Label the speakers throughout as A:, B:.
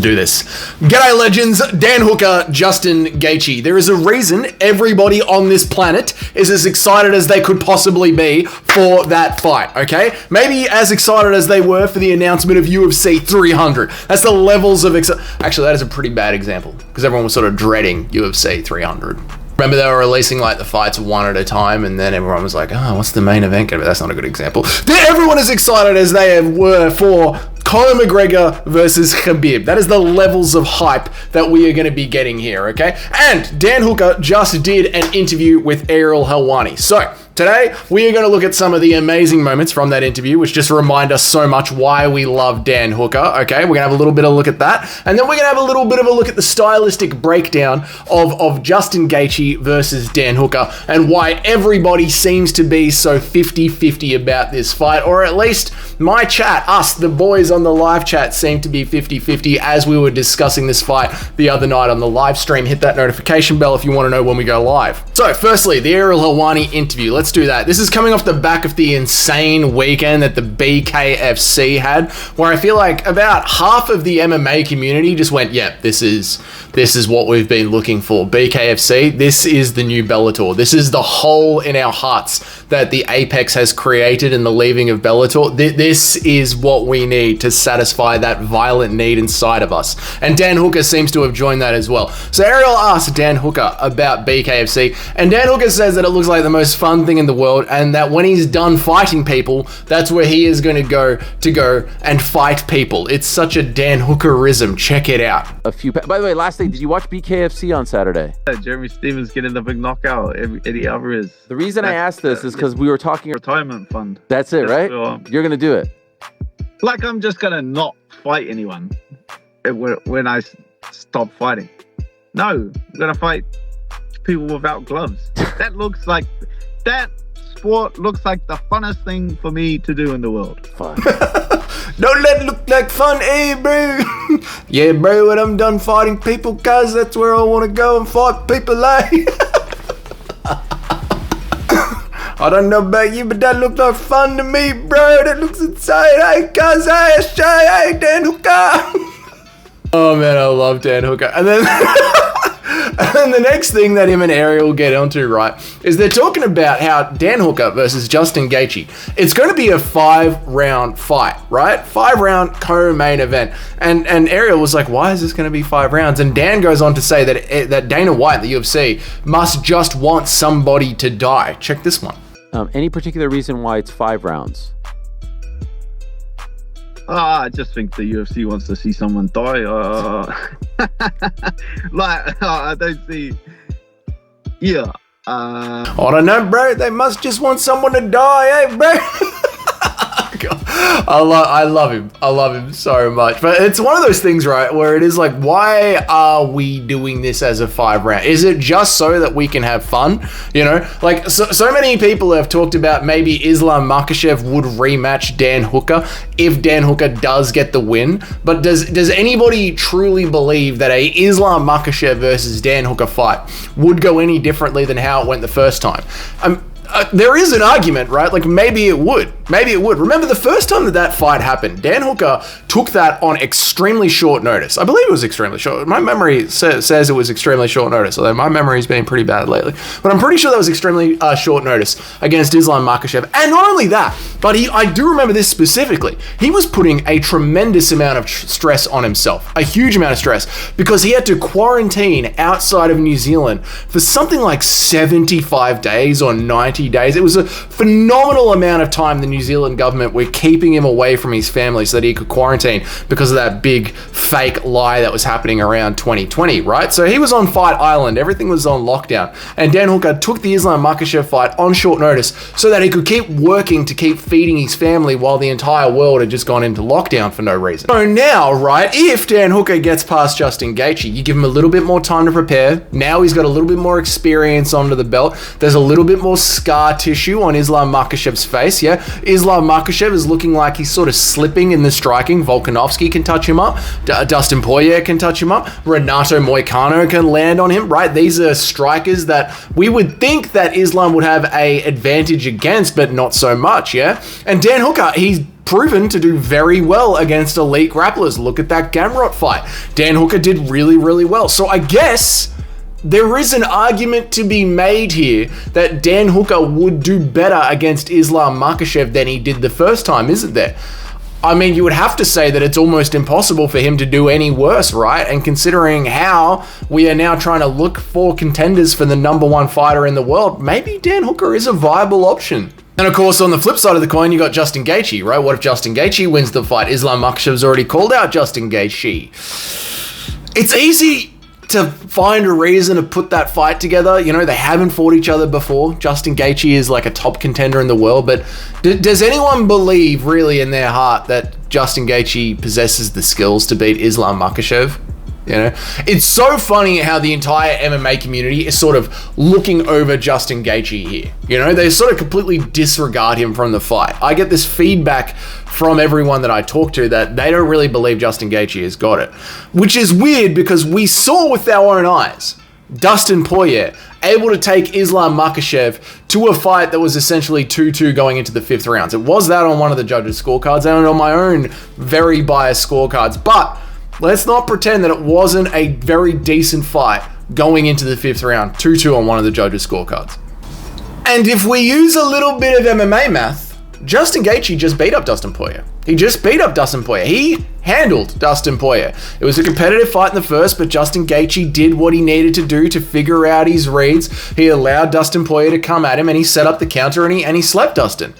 A: Do this. G'day legends, Dan Hooker, Justin Gaethje. There is a reason everybody on this planet is as excited as they could possibly be for that fight, okay? Maybe as excited as they were for the announcement of UFC 300. That's the levels of Actually, that is a pretty bad example because everyone was sort of dreading UFC 300. Remember they were releasing like the fights one at a time and then everyone was like, oh, what's the main event? But that's not a good example. Everyone is excited as they were for Conor McGregor versus Khabib. That is the levels of hype that we are going to be getting here, okay? And Dan Hooker just did an interview with Ariel Helwani. So today, we are going to look at some of the amazing moments from that interview, which just remind us so much why we love Dan Hooker, okay? We're going to have a little bit of a look at that. And then we're going to have a little bit of a look at the stylistic breakdown of Justin Gaethje versus Dan Hooker and why everybody seems to be so 50-50 about this fight, or at least my chat, us, the boys on the live chat, seem to be 50-50 as we were discussing this fight the other night on the live stream. Hit that notification bell if you want to know when we go live. So firstly, the Ariel Helwani interview. Let's do that. This is coming off the back of the insane weekend that the BKFC had, where I feel like about half of the MMA community just went, yeah, this is what we've been looking for. BKFC, this is the new Bellator. This is the hole in our hearts that the Apex has created in the leaving of Bellator. This is what we need to satisfy that violent need inside of us. And Dan Hooker seems to have joined that as well. So Ariel asked Dan Hooker about BKFC, and Dan Hooker says that it looks like the most fun thing in the world, and that when he's done fighting people, that's where he is going to go and fight people. It's such a Dan Hookerism. Check it out.
B: By the way, lastly, did you watch BKFC on Saturday?
C: Jeremy Stevens getting the big knockout. Eddie Alvarez.
B: The reason I asked this is because we were talking
C: retirement fund.
B: That's it, right? You're gonna do it.
C: Like I'm just gonna not fight anyone when I stop fighting. No, I'm gonna fight people without gloves. That sport looks like the funnest thing for me to do in the world.
B: Fun.
A: Don't let it look like fun, eh, bro? Yeah, bro, when I'm done fighting people, guys, that's where I want to go and fight people, eh? I don't know about you, but that looked like fun to me, bro. That looks insane. Hey, guys, hey, Dan Hooker. Oh, man, I love Dan Hooker. And then... And then the next thing that him and Ariel get onto, right, is they're talking about how Dan Hooker versus Justin Gaethje, it's going to be a 5-round fight, right? 5-round co-main event. And Ariel was like, why is this going to be 5 rounds? And Dan goes on to say that Dana White, the UFC, must just want somebody to die. Check this one.
B: Any particular reason why it's 5 rounds?
C: I just think the UFC wants to see someone die. I don't see. Yeah.
A: I don't know, bro. They must just want someone to die, eh, bro? I love him. I love him so much. But it's one of those things, right, where it is like, why are we doing this as a 5-round? Is it just so that we can have fun? You know, like so many people have talked about maybe Islam Makhachev would rematch Dan Hooker if Dan Hooker does get the win. But does anybody truly believe that a Islam Makhachev versus Dan Hooker fight would go any differently than how it went the first time? There is an argument, right? Like maybe it would. Remember the first time that fight happened, Dan Hooker took that on extremely short notice. I believe it was extremely short. My memory says it was extremely short notice, although my memory's been pretty bad lately. But I'm pretty sure that was extremely short notice against Islam Makhachev. And not only that, but I do remember this specifically. He was putting a tremendous amount of stress on himself, a huge amount of stress, because he had to quarantine outside of New Zealand for something like 75 days or 90 days. It was a phenomenal amount of time the New Zealand government were keeping him away from his family so that he could quarantine because of that big fake lie that was happening around 2020, right? So he was on Fight Island, everything was on lockdown, and Dan Hooker took the Islam Makhachev fight on short notice so that he could keep working to keep feeding his family while the entire world had just gone into lockdown for no reason. So now, right, if Dan Hooker gets past Justin Gaethje, you give him a little bit more time to prepare. Now he's got a little bit more experience under the belt. There's a little bit more scar tissue on Islam Makhachev's face, yeah? Islam Makhachev is looking like he's sort of slipping in the striking. Volkanovski can touch him up. Dustin Poirier can touch him up. Renato Moicano can land on him, right? These are strikers that we would think that Islam would have a advantage against, but not so much, yeah? And Dan Hooker, he's proven to do very well against elite grapplers. Look at that Gamrot fight. Dan Hooker did really, really well. So I guess there is an argument to be made here that Dan Hooker would do better against Islam Makhachev than he did the first time, isn't there? I mean, you would have to say that it's almost impossible for him to do any worse, right? And considering how we are now trying to look for contenders for the number one fighter in the world, maybe Dan Hooker is a viable option. And of course, on the flip side of the coin, you got Justin Gaethje, right? What if Justin Gaethje wins the fight? Islam Makhachev's already called out Justin Gaethje. It's easy to find a reason to put that fight together. You know, they haven't fought each other before. Justin Gaethje is like a top contender in the world, but does anyone believe really in their heart that Justin Gaethje possesses the skills to beat Islam Makhachev? You know, it's so funny how the entire MMA community is sort of looking over Justin Gaethje here. You know, they sort of completely disregard him from the fight. I get this feedback from everyone that I talk to that they don't really believe Justin Gaethje has got it, which is weird because we saw with our own eyes Dustin Poirier able to take Islam Makhachev to a fight that was essentially 2-2 going into the 5th rounds. It was that on one of the judges' scorecards and on my own very biased scorecards, but let's not pretend that it wasn't a very decent fight going into the 5th round, 2-2 on one of the judges' scorecards. And if we use a little bit of MMA math, Justin Gaethje just beat up Dustin Poirier. He just beat up Dustin Poirier. He handled Dustin Poirier. It was a competitive fight in the first, but Justin Gaethje did what he needed to do to figure out his reads. He allowed Dustin Poirier to come at him, and he set up the counter, and he slept Dustin.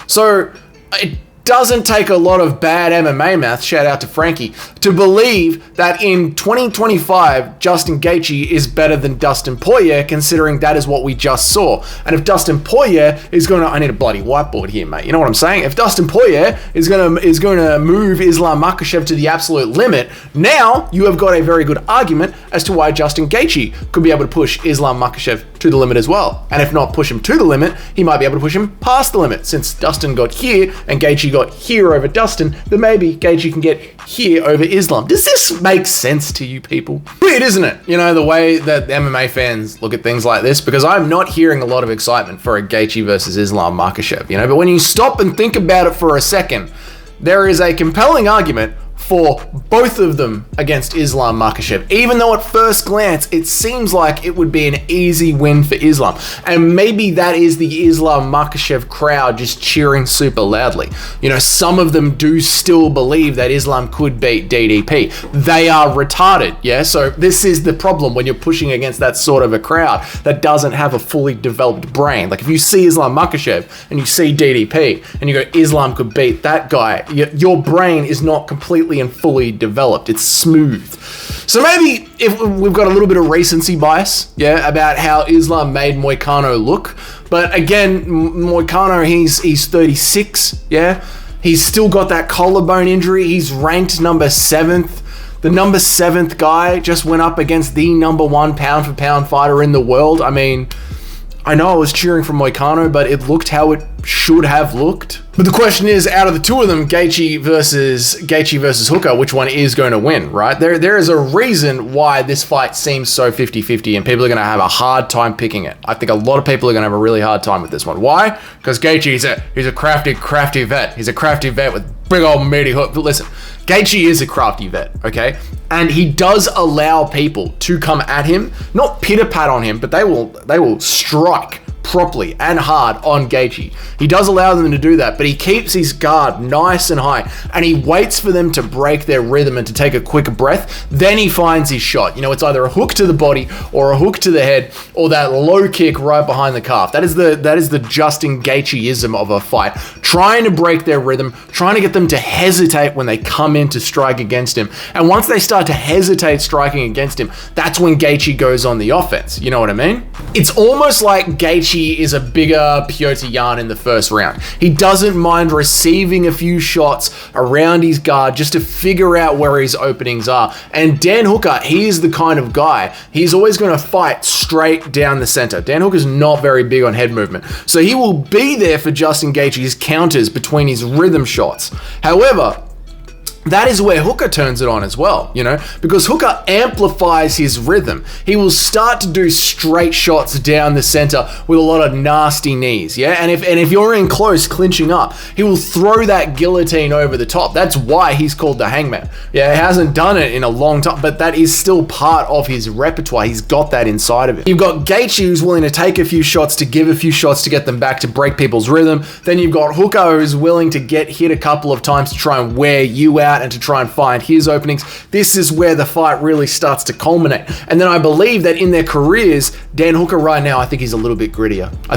A: So it doesn't take a lot of bad MMA math, shout out to Frankie, to believe that in 2025, Justin Gaethje is better than Dustin Poirier, considering that is what we just saw. And if Dustin Poirier is going to, I need a bloody whiteboard here, mate. You know what I'm saying? If Dustin Poirier is going to move Islam Makhachev to the absolute limit, now you have got a very good argument as to why Justin Gaethje could be able to push Islam Makhachev to the limit as well. And if not push him to the limit, he might be able to push him past the limit. Since Dustin got here and Gaethje got here over Dustin, then maybe Gaethje can get here over Islam. Does this make sense to you people? Weird, isn't it? You know, the way that MMA fans look at things like this, because I'm not hearing a lot of excitement for a Gaethje versus Islam Makhachev, you know, but when you stop and think about it for a second, there is a compelling argument for both of them against Islam Makhachev, even though at first glance it seems like it would be an easy win for Islam. And maybe that is the Islam Makhachev crowd just cheering super loudly. You know, some of them do still believe that Islam could beat DDP. They are retarded, yeah? So this is the problem when you're pushing against that sort of a crowd that doesn't have a fully developed brain. Like if you see Islam Makhachev and you see DDP and you go, Islam could beat that guy, your brain is not completely and fully developed. It's smooth. So maybe if we've got a little bit of recency bias, yeah, about how Islam made Moicano look. But again, Moicano, he's 36, yeah. He's still got that collarbone injury. He's ranked number 7th. The number 7th guy just went up against the number 1 pound for pound fighter in the world. I mean, I know I was cheering for Moicano, but it looked how it should have looked. But the question is, out of the two of them, Gaethje versus Hooker, which one is going to win, right? There is a reason why this fight seems so 50-50 and people are going to have a hard time picking it. I think a lot of people are going to have a really hard time with this one. Why? Because Gaethje, he's a crafty vet. He's a crafty vet with big old meaty hook. But listen, Gaethje is a crafty vet, okay? And he does allow people to come at him, not pitter-pat on him, but they will strike properly and hard on Gaethje. He does allow them to do that, but he keeps his guard nice and high, and he waits for them to break their rhythm and to take a quick breath. Then he finds his shot. You know, it's either a hook to the body or a hook to the head or that low kick right behind the calf. That is the Justin Gaethje-ism of a fight. Trying to break their rhythm, trying to get them to hesitate when they come in to strike against him. And once they start to hesitate striking against him, that's when Gaethje goes on the offense. You know what I mean? It's almost like Gaethje is a bigger Piotr Jan in the first round. He doesn't mind receiving a few shots around his guard just to figure out where his openings are. And Dan Hooker, he is the kind of guy, he's always going to fight straight down the center. Dan Hooker's not very big on head movement, so he will be there for Justin Gaethje's counters between his rhythm shots. However, that is where Hooker turns it on as well, you know, because Hooker amplifies his rhythm. He will start to do straight shots down the center with a lot of nasty knees, yeah? And if you're in close, clinching up, he will throw that guillotine over the top. That's why he's called the Hangman. Yeah, he hasn't done it in a long time, but that is still part of his repertoire. He's got that inside of him. You've got Gaethje, who's willing to take a few shots, to give a few shots to get them back, to break people's rhythm. Then you've got Hooker, who's willing to get hit a couple of times to try and wear you out and to try and find his openings. This is where the fight really starts to culminate. And then I believe that in their careers, Dan Hooker right now, I think he's a little bit grittier. I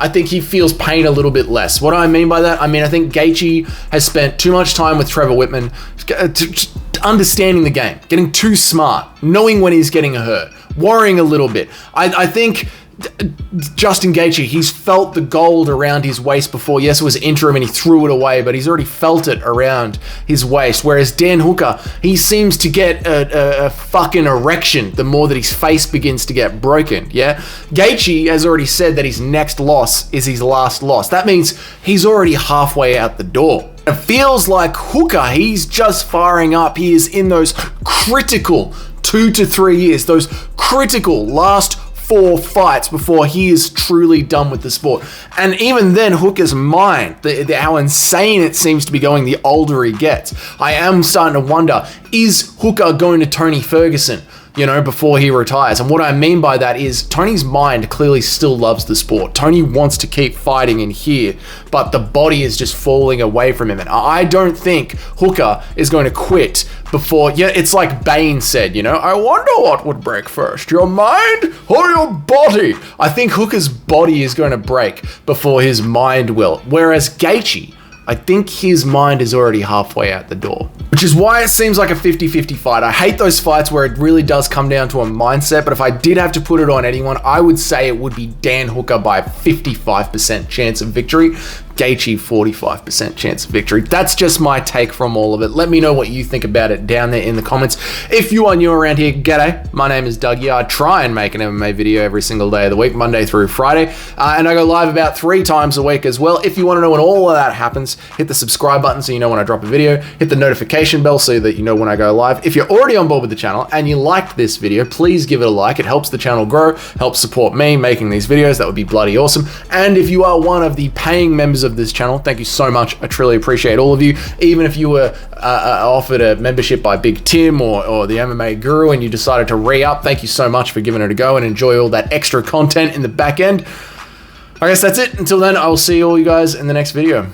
A: think he feels pain a little bit less. What do I mean by that? I mean, I think Gaethje has spent too much time with Trevor Whitman, understanding the game, getting too smart, knowing when he's getting hurt, worrying a little bit. I think Justin Gaethje, he's felt the gold around his waist before. Yes, it was interim and he threw it away, but he's already felt it around his waist. Whereas Dan Hooker, he seems to get a fucking erection the more that his face begins to get broken, yeah? Gaethje has already said that his next loss is his last loss. That means he's already halfway out the door. It feels like Hooker, he's just firing up. He is in those critical 2 to 3 years, those critical last 4 fights before he is truly done with the sport. And even then, Hooker's mind, how insane it seems to be going the older he gets. I am starting to wonder, is Hooker going to Tony Ferguson, you know, before he retires? And what I mean by that is Tony's mind clearly still loves the sport. Tony wants to keep fighting in here, but the body is just falling away from him. And I don't think Hooker is going to quit before, yeah, it's like Bane said, you know, I wonder what would break first, your mind or your body? I think Hooker's body is going to break before his mind will. Whereas Gaethje, I think his mind is already halfway out the door, which is why it seems like a 50-50 fight. I hate those fights where it really does come down to a mindset, but if I did have to put it on anyone, I would say it would be Dan Hooker by 55% chance of victory. Gaethje 45% chance of victory. That's just my take from all of it. Let me know what you think about it down there in the comments. If you are new around here, g'day. My name is Dougie. I try and make an MMA video every single day of the week, Monday through Friday, and I go live about 3 times a week as well. If you want to know when all of that happens, hit the subscribe button so you know when I drop a video, hit the notification bell so that you know when I go live. If you're already on board with the channel and you liked this video, please give it a like. It helps the channel grow, helps support me making these videos. That would be bloody awesome. And if you are one of the paying members of this channel, thank you so much. I truly appreciate all of you. Even if you were offered a membership by Big Tim or the MMA Guru and you decided to re-up, thank you so much for giving it a go and enjoy all that extra content in the back end. I guess that's it. Until then, I will see all you guys in the next video.